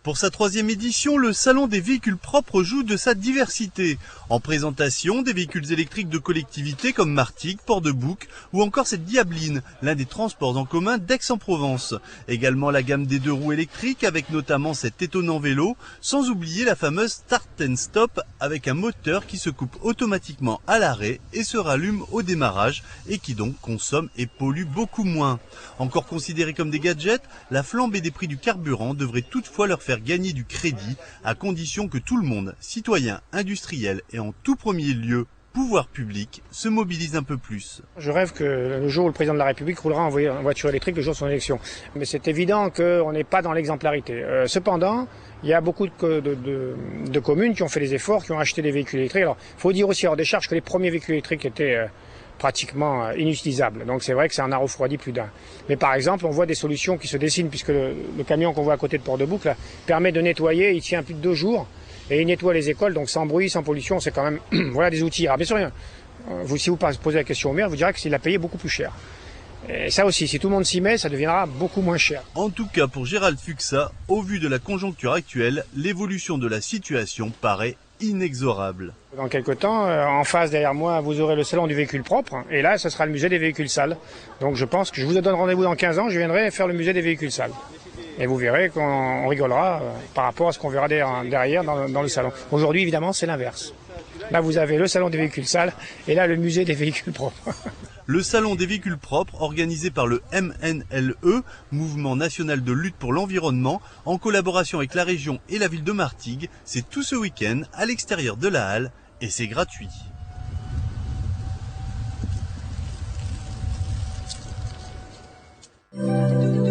Pour sa troisième édition, le Salon des véhicules propres joue de sa diversité. En présentation, des véhicules électriques de collectivités comme Martigues, Port-de-Bouc ou encore cette Diabline, l'un des transports en commun d'Aix-en-Provence. Également la gamme des 2 roues électriques avec notamment cet étonnant vélo, sans oublier la fameuse Start and Stop avec un moteur qui se coupe automatiquement à l'arrêt et se rallume au démarrage et qui donc consomme et pollue beaucoup moins. Encore considérés comme des gadgets, la flambée des prix du carburant devrait toutefois leur faire gagner du crédit, à condition que tout le monde, citoyens, industriels et en tout premier lieu, pouvoir public, se mobilise un peu plus. Je rêve que le jour où le président de la République roulera en voiture électrique le jour de son élection. Mais c'est évident qu'on n'est pas dans l'exemplarité. Cependant, il y a beaucoup de communes qui ont fait des efforts, qui ont acheté des véhicules électriques. Alors, il faut dire aussi hors des charges que les premiers véhicules électriques étaient pratiquement inutilisables. Donc c'est vrai que ça en a refroidi plus d'un. Mais par exemple, on voit des solutions qui se dessinent, puisque le camion qu'on voit à côté de Port-de-Bouc là, permet de nettoyer, il tient plus de 2 jours, et il nettoie les écoles, donc sans bruit, sans pollution, c'est quand même voilà des outils. Alors bien sûr, si vous posez la question au maire, vous direz qu'il a payé beaucoup plus cher. Et ça aussi, si tout le monde s'y met, ça deviendra beaucoup moins cher. En tout cas, pour Gérald Fuxa, au vu de la conjoncture actuelle, l'évolution de la situation paraît inexorable. Dans quelques temps, en face derrière moi, vous aurez le salon du véhicule propre, et là, ce sera le musée des véhicules sales. Donc je pense que je vous donne rendez-vous dans 15 ans, je viendrai faire le musée des véhicules sales. Et vous verrez qu'on rigolera par rapport à ce qu'on verra derrière dans le salon. Aujourd'hui, évidemment, c'est l'inverse. Là, vous avez le salon des véhicules sales, et là, le musée des véhicules propres. Le Salon des véhicules propres, organisé par le MNLE, Mouvement national de lutte pour l'environnement, en collaboration avec la région et la ville de Martigues, c'est tout ce week-end à l'extérieur de la halle et c'est gratuit.